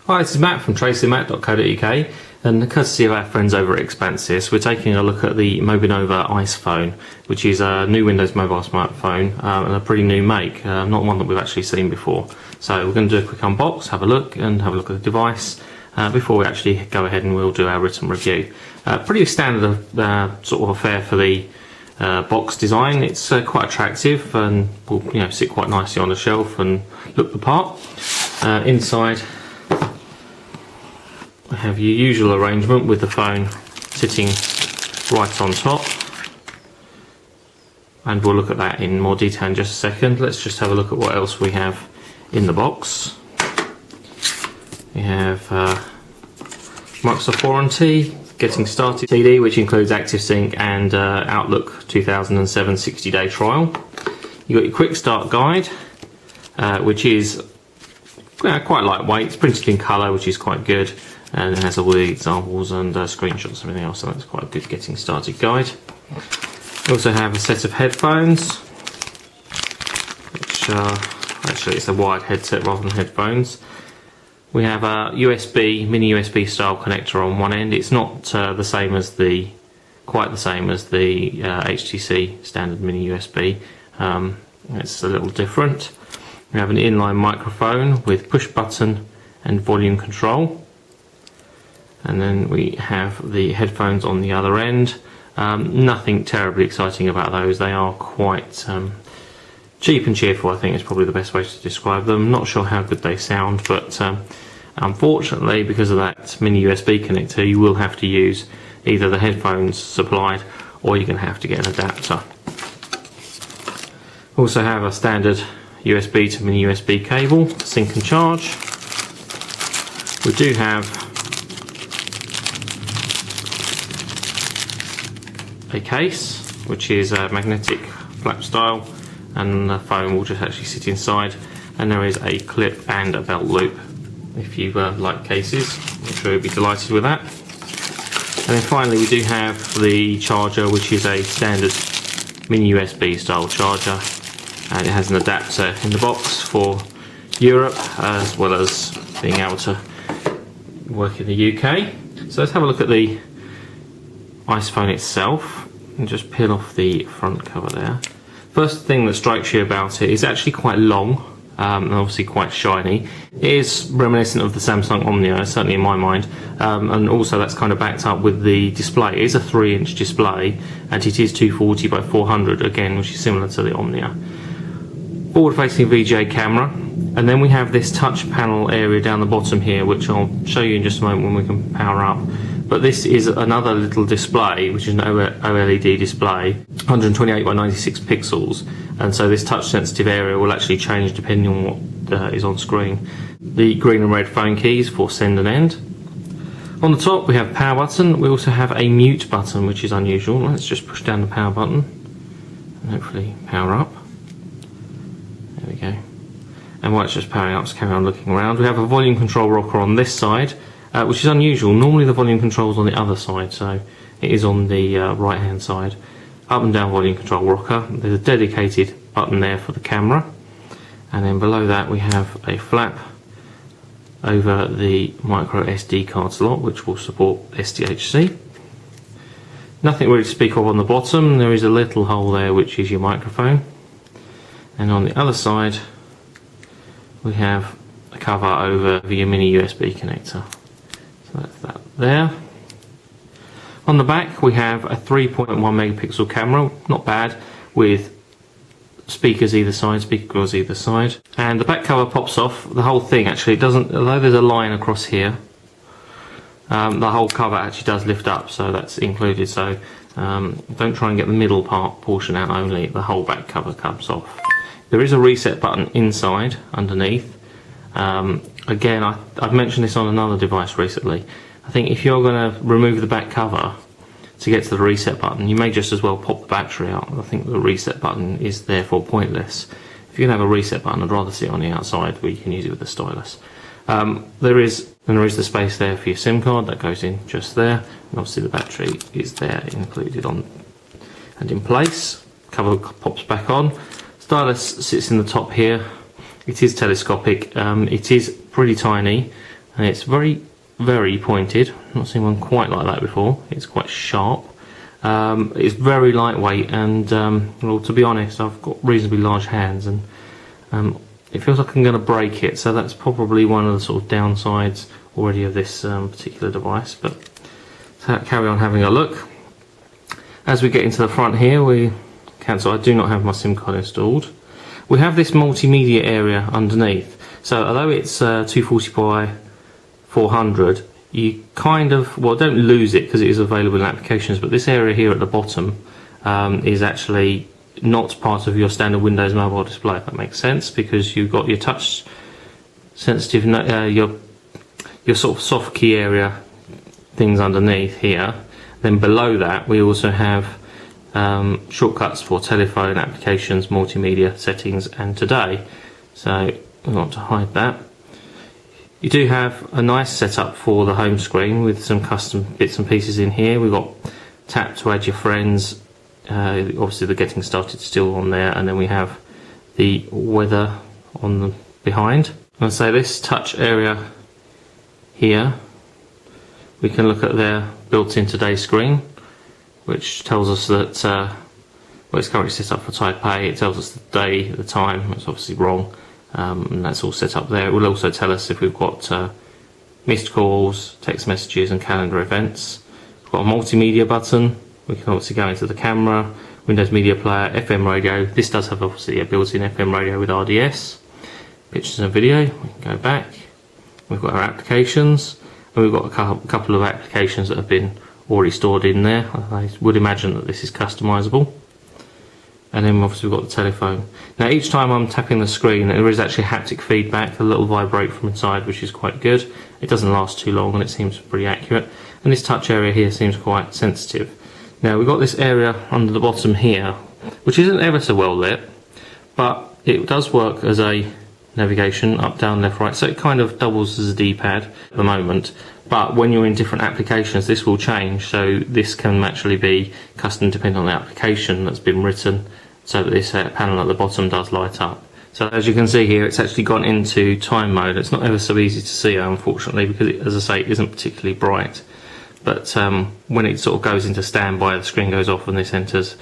Hi, this is Matt from tracymatt.co.uk, and courtesy of our friends over at Expansis, we're taking a look at the Mobinnova ICE phone, which is a new Windows Mobile smartphone and a pretty new make, not one that we've actually seen before. So we're going to do a quick unbox, have a look at the device before we actually go ahead and we'll do our written review. Pretty standard sort of affair for the box design. It's quite attractive and will sit quite nicely on the shelf and look the part. Inside we have your usual arrangement with the phone sitting right on top, and we'll look at that in more detail in just a second. Let's just have a look at what else we have in the box. We have Microsoft warranty, getting started CD, which includes ActiveSync and Outlook 2007 60-day trial. You've got your quick start guide, which is quite lightweight. It's printed in colour, which is quite good, and it has all the examples and screenshots and everything else, so that's quite a good getting started guide. We also have a set of headphones, which actually it's a wired headset rather than headphones. We have a mini USB style connector on one end. It's not quite the same as the HTC standard mini USB. It's a little different. We have an inline microphone with push button and volume control, and then we have the headphones on the other end. Nothing terribly exciting about those. They are quite cheap and cheerful, I think is probably the best way to describe them. Not sure how good they sound, but unfortunately, because of that mini USB connector, you will have to use either the headphones supplied or you're going to have to get an adapter. Also have a standard USB to mini USB cable to sync and charge. We do have a case, which is magnetic flap style, and the phone will just actually sit inside, and there is a clip and a belt loop if you like cases. I'm sure you'll be delighted with that. And then finally we do have the charger, which is a standard mini USB style charger, and it has an adapter in the box for Europe as well as being able to work in the UK. So let's have a look at the ICE phone itself and just peel off the front cover there. First thing that strikes you about it is actually quite long and obviously quite shiny. It is reminiscent of the Samsung Omnia, certainly in my mind, and also that's kind of backed up with the display. It is a 3-inch display and it is 240 by 400 again, which is similar to the Omnia. Forward facing VGA camera, and then we have this touch panel area down the bottom here, which I'll show you in just a moment when we can power up. But this is another little display, which is an OLED display, 128 by 96 pixels, and so this touch sensitive area will actually change depending on what is on screen. The green and red phone keys for send and end. On the top we have a power button. We also have a mute button, which is unusual. Let's just push down the power button and hopefully power up. There we go. And while it's just powering up, let's carry on looking around. We have a volume control rocker on this side, which is unusual. Normally the volume control is on the other side, so it is on the right hand side. Up and down volume control rocker. There's a dedicated button there for the camera, and then below that we have a flap over the micro SD card slot, which will support SDHC. Nothing really to speak of on the bottom. There is a little hole there, which is your microphone, and on the other side we have a cover over your mini USB connector. So that's that there. On the back we have a 3.1 megapixel camera, not bad, with speakers either side, speaker grills either side. And the back cover pops off. The whole thing actually doesn't, although there's a line across here, the whole cover actually does lift up, so that's included. So don't try and get the middle portion out only, the whole back cover comes off. There is a reset button inside, underneath. Again, I've mentioned this on another device recently. I think if you're going to remove the back cover to get to the reset button, you may just as well pop the battery out. I think the reset button is therefore pointless. If you can have a reset button, I'd rather see it on the outside where you can use it with the stylus. There is the space there for your SIM card that goes in just there, and obviously the battery is there included on and in place. Cover pops back on. Stylus sits in the top here. It is telescopic. It is pretty tiny. and it's very, very pointed. I've not seen one quite like that before. It's quite sharp. It's very lightweight, and well, to be honest, I've got reasonably large hands, and it feels like I'm going to break it, so that's probably one of the sort of downsides already of this particular device. But carry on having a look. As we get into the front here, we cancel. I do not have my SIM card installed. We have this multimedia area underneath. So although it's 240 by 400, you kind of, well, don't lose it because it is available in applications, but this area here at the bottom is actually not part of your standard Windows Mobile display, if that makes sense, because you've got your touch sensitive, your sort of soft key area things underneath here. Then below that we also have shortcuts for telephone, applications, multimedia, settings, and today. So we want to hide that. You do have a nice setup for the home screen with some custom bits and pieces in here. We've got tap to add your friends, obviously the getting started still on there, and then we have the weather on the behind. And say this touch area here, we can look at their built-in today screen, which tells us that well, it's currently set up for Type A. It tells us the day, the time. It's obviously wrong, and that's all set up there. It will also tell us if we've got missed calls, text messages, and calendar events. We've got a multimedia button. We can obviously go into the camera, Windows Media Player, FM radio. This does have obviously a built-in FM radio with RDS. Pictures and video. We can go back. We've got our applications, and we've got a couple of applications that have been already stored in there. I would imagine that this is customizable. And then obviously we've got the telephone. Now each time I'm tapping the screen, there is actually haptic feedback, a little vibrate from inside, which is quite good. It doesn't last too long and it seems pretty accurate. And this touch area here seems quite sensitive. Now we've got this area under the bottom here, which isn't ever so well lit, but it does work as a navigation, up, down, left, right, so it kind of doubles as a D-pad at the moment. But when you're in different applications, this will change, so this can actually be custom depending on the application that's been written, so that this panel at the bottom does light up. So as you can see here, it's actually gone into time mode. It's not ever so easy to see, unfortunately, because it, as I say, it isn't particularly bright. But when it sort of goes into standby, the screen goes off and this enters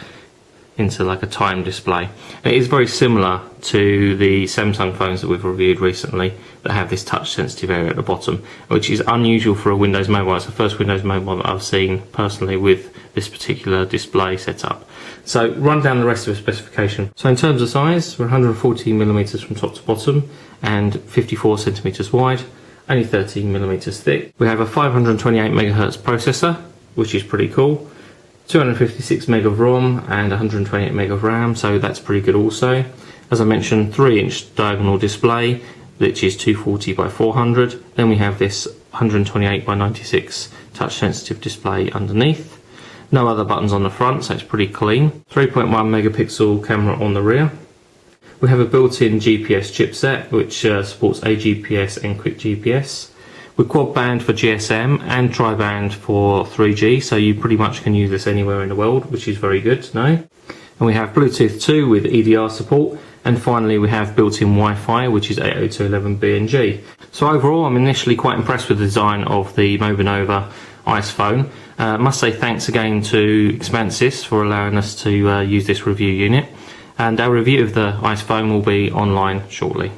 into like a time display. And it is very similar to the Samsung phones that we've reviewed recently that have this touch sensitive area at the bottom, which is unusual for a Windows Mobile. It's the first Windows Mobile that I've seen personally with this particular display setup. So run down the rest of the specification. So in terms of size, we're 114mm from top to bottom and 54cm wide, only 13mm thick. We have a 528MHz processor, which is pretty cool. 256 meg of ROM and 128 meg of RAM, so that's pretty good also. As I mentioned, 3-inch diagonal display, which is 240 by 400. Then we have this 128 by 96 touch sensitive display underneath. No other buttons on the front, so it's pretty clean. 3.1 megapixel camera on the rear. We have a built-in GPS chipset, which supports AGPS and quick GPS. We're quad band for GSM and tri-band for 3G, so you pretty much can use this anywhere in the world, which is very good to know. And we have Bluetooth 2 with EDR support, and finally we have built-in Wi-Fi, which is 802.11b and G. So overall, I'm initially quite impressed with the design of the Mobinnova ICE phone. I must say thanks again to Xpansys for allowing us to use this review unit, and our review of the ICE phone will be online shortly.